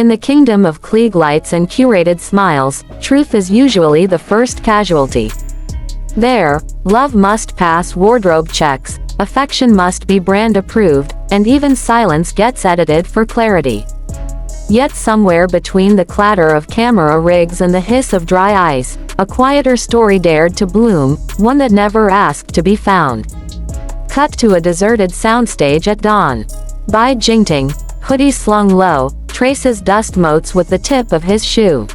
In the kingdom of Klieg lights and curated smiles, truth is usually the first casualty. There, love must pass wardrobe checks, affection must be brand approved, and even silence gets edited for clarity. Yet somewhere between the clatter of camera rigs and the hiss of dry ice, a quieter story dared to bloom, one that never asked to be found. Cut to a deserted soundstage at dawn. Bai Jingting, hoodie slung low, traces dust motes with the tip of his shoe.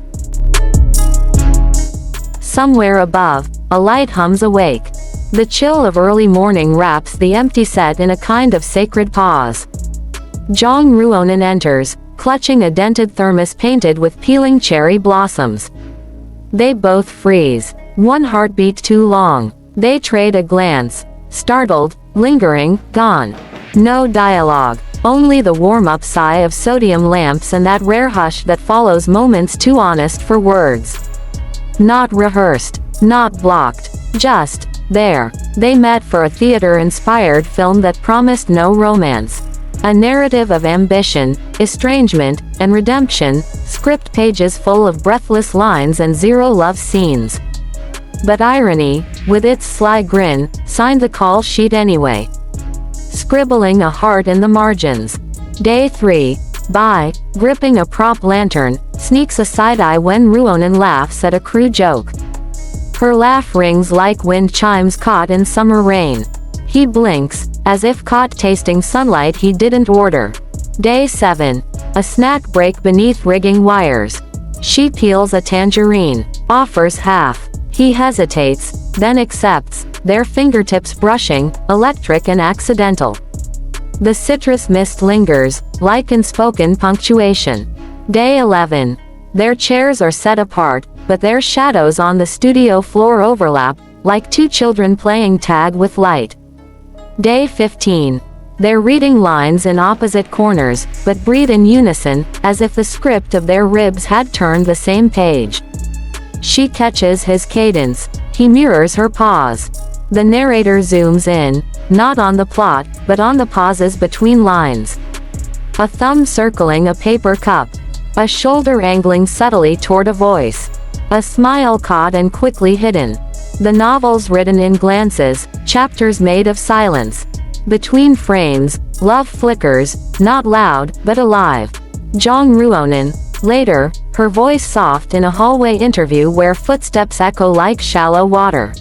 Somewhere above, a light hums awake. The chill of early morning wraps the empty set in a kind of sacred pause. Zhang Ruonan enters, clutching a dented thermos painted with peeling cherry blossoms. They both freeze. One heartbeat too long. They trade a glance. Startled, lingering, gone. No dialogue. Only the warm-up sigh of sodium lamps and that rare hush that follows moments too honest for words. Not rehearsed. Not blocked. Just there. They met for a theater-inspired film that promised no romance. A narrative of ambition, estrangement, and redemption, script pages full of breathless lines and zero love scenes. But irony, with its sly grin, signed the call sheet anyway. Scribbling a heart in the margins. Day 3. Bai, gripping a prop lantern, sneaks a side-eye when Ruonan laughs at a crude joke. Her laugh rings like wind chimes caught in summer rain. He blinks, as if caught tasting sunlight he didn't order. Day 7. A snack break beneath rigging wires. She peels a tangerine, offers half. He hesitates, then accepts, their fingertips brushing, electric and accidental. The citrus mist lingers, like unspoken punctuation. Day 11. Their chairs are set apart, but their shadows on the studio floor overlap, like two children playing tag with light. Day 15. They're reading lines in opposite corners, but breathe in unison, as if the script of their ribs had turned the same page. She catches his cadence. He mirrors her pause. The narrator zooms in, not on the plot, but on the pauses between lines. A thumb circling a paper cup. A shoulder angling subtly toward a voice. A smile caught and quickly hidden. The novel's written in glances, chapters made of silence. Between frames, love flickers, not loud, but alive. Zhang Ruonan. Later, her voice soft in a hallway interview where footsteps echo like shallow water.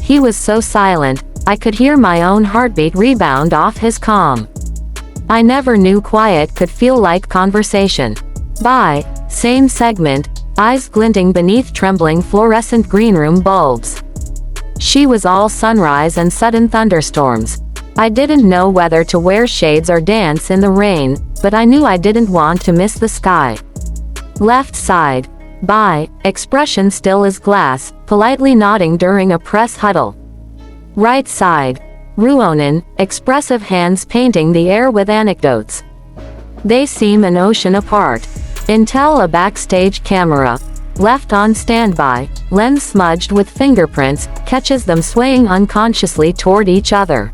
He was so silent, I could hear my own heartbeat rebound off his calm. I never knew quiet could feel like conversation. Bai, same segment, eyes glinting beneath trembling fluorescent greenroom bulbs. She was all sunrise and sudden thunderstorms. I didn't know whether to wear shades or dance in the rain, but I knew I didn't want to miss the sky. Left side. Bai, expression still as glass, politely nodding during a press huddle. Right side. Ruonan, expressive hands painting the air with anecdotes. They seem an ocean apart. Until a backstage camera, left on standby, lens smudged with fingerprints, catches them swaying unconsciously toward each other.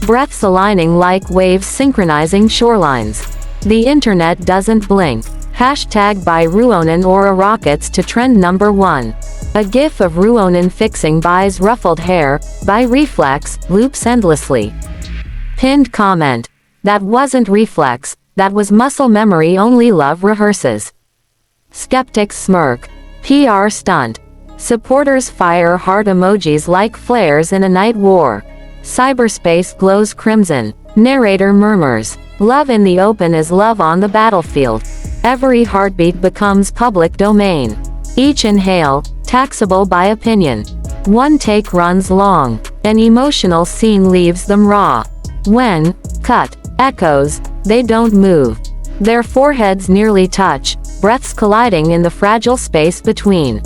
Breaths aligning like waves synchronizing shorelines. The internet doesn't blink. Hashtag BaiRuonan or a rockets to trend #1. A gif of Ruonan fixing Bai's ruffled hair, Bai reflex, loops endlessly. Pinned comment. That wasn't reflex, that was muscle memory only love rehearses. Skeptics smirk. PR stunt. Supporters fire heart emojis like flares in a night war. Cyberspace glows crimson. Narrator murmurs. Love in the open is love on the battlefield. Every heartbeat becomes public domain. Each inhale, taxable by opinion. One take runs long. An emotional scene leaves them raw. When, cut, echoes, they don't move. Their foreheads nearly touch, breaths colliding in the fragile space between.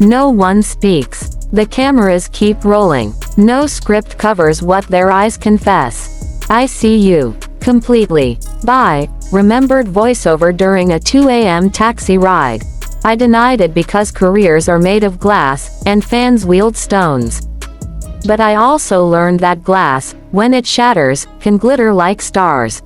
No one speaks. The cameras keep rolling. No script covers what their eyes confess. I see you. Completely. Bai, remembered voiceover during a 2 a.m. taxi ride. I denied it because careers are made of glass, and fans wield stones. But I also learned that glass, when it shatters, can glitter like stars.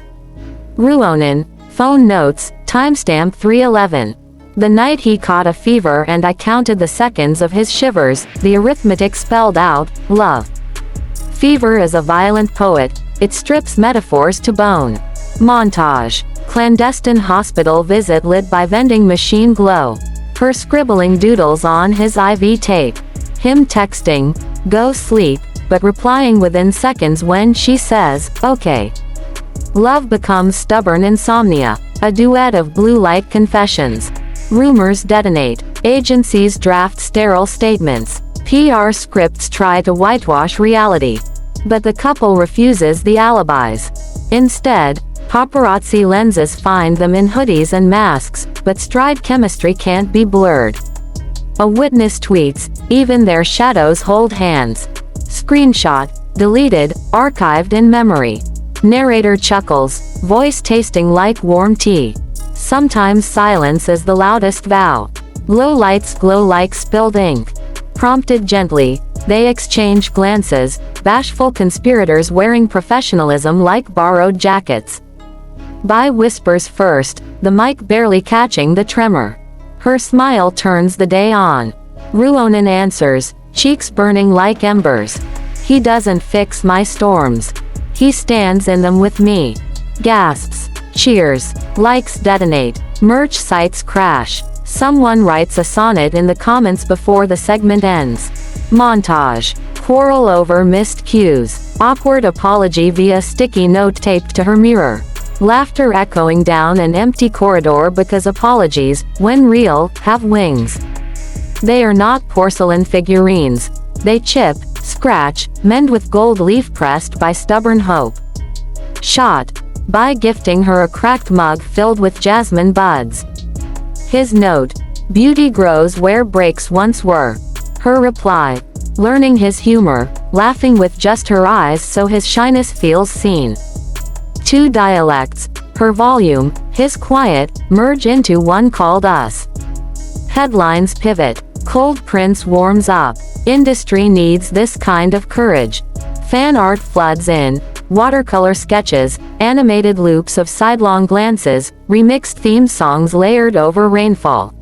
Ruonan, phone notes, Timestamp 311. The night he caught a fever and I counted the seconds of his shivers, the arithmetic spelled out, love. Fever is a violent poet, it strips metaphors to bone. Montage. Clandestine hospital visit lit by vending machine glow. Her scribbling doodles on his IV tape. Him texting, go sleep, but replying within seconds when she says, okay. Love becomes stubborn insomnia, a duet of blue light confessions. Rumors detonate, agencies draft sterile statements, PR scripts try to whitewash reality. But the couple refuses the alibis. Instead, paparazzi lenses find them in hoodies and masks, but stride chemistry can't be blurred. A witness tweets, even their shadows hold hands. Screenshot, deleted, archived in memory. Narrator chuckles, voice tasting like warm tea. Sometimes silence is the loudest vow. Low lights glow like spilled ink. Prompted gently, they exchange glances, bashful conspirators wearing professionalism like borrowed jackets. Bai whispers first, the mic barely catching the tremor. Her smile turns the day on. Ruonan answers, cheeks burning like embers. He doesn't fix my storms. He stands in them with me. Gasps. Cheers. Likes detonate. Merch sites crash. Someone writes a sonnet in the comments before the segment ends. Montage. Quarrel over missed cues. Awkward apology via sticky note taped to her mirror. Laughter echoing down an empty corridor because apologies, when real, have wings. They are not porcelain figurines. They chip, scratch, mend with gold leaf pressed by stubborn hope. Shot. By gifting her a cracked mug filled with jasmine buds. His note. Beauty grows where breaks once were. Her reply. Learning his humor, laughing with just her eyes so his shyness feels seen. Two dialects, her volume, his quiet, merge into one called us. Headlines pivot, cold prints warms up, industry needs this kind of courage. Fan art floods in, watercolor sketches, animated loops of sidelong glances, remixed theme songs layered over rainfall.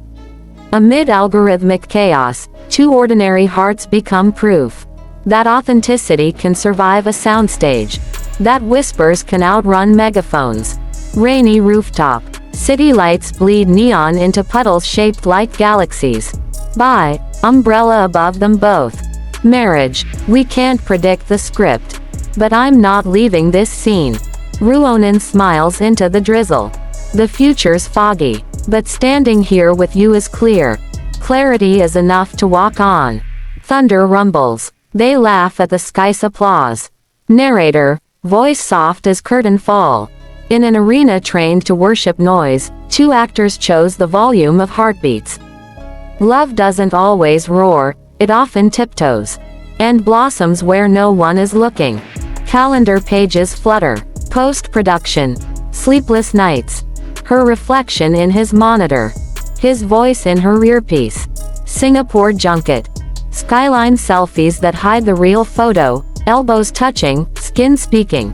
Amid algorithmic chaos, two ordinary hearts become proof that authenticity can survive a soundstage, that whispers can outrun megaphones. Rainy rooftop, city lights bleed neon into puddles shaped like galaxies. Bai, umbrella above them both. Marriage, we can't predict the script. But I'm not leaving this scene. Ruonan smiles into the drizzle. The future's foggy, but standing here with you is clear. Clarity is enough to walk on. Thunder rumbles. They laugh at the sky's applause. Narrator, voice soft as curtain fall. In an arena trained to worship noise, two actors chose the volume of heartbeats. Love doesn't always roar, it often tiptoes. And blossoms where no one is looking. Calendar pages flutter. Post-production. Sleepless nights. Her reflection in his monitor. His voice in her earpiece. Singapore junket. Skyline selfies that hide the real photo, elbows touching, skin speaking.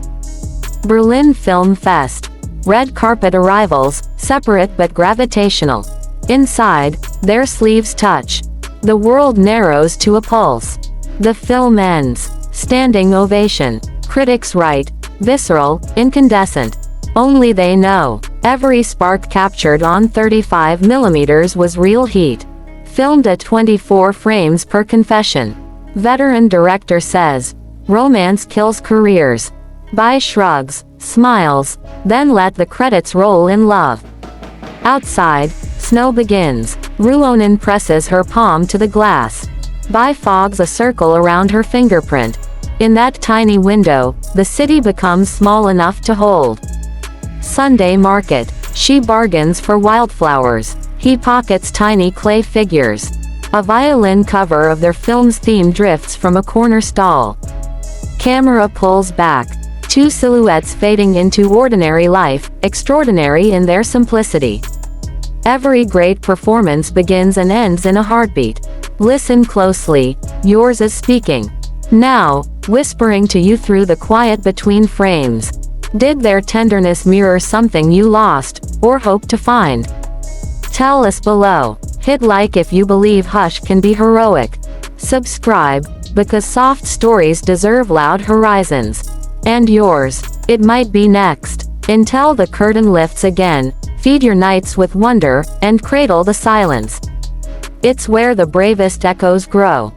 Berlin Film Fest. Red carpet arrivals, separate but gravitational. Inside, their sleeves touch. The world narrows to a pulse. The film ends. Standing ovation. Critics write, visceral, incandescent. Only they know. Every spark captured on 35mm was real heat. Filmed at 24 frames per confession. Veteran director says, romance kills careers. Bai shrugs, smiles, then let the credits roll in love. Outside, snow begins. Ruonan presses her palm to the glass. Bai fogs a circle around her fingerprint. In that tiny window, the city becomes small enough to hold. Sunday market. She bargains for wildflowers. He pockets tiny clay figures. A violin cover of their film's theme drifts from a corner stall. Camera pulls back. Two silhouettes fading into ordinary life, extraordinary in their simplicity. Every great performance begins and ends in a heartbeat. Listen closely, yours is speaking. Now, whispering to you through the quiet between frames. Did their tenderness mirror something you lost, or hope to find? Tell us below. Hit like if you believe Hush can be heroic. Subscribe, because soft stories deserve loud horizons. And yours. It might be next. Until the curtain lifts again, feed your nights with wonder, and cradle the silence. It's where the bravest echoes grow.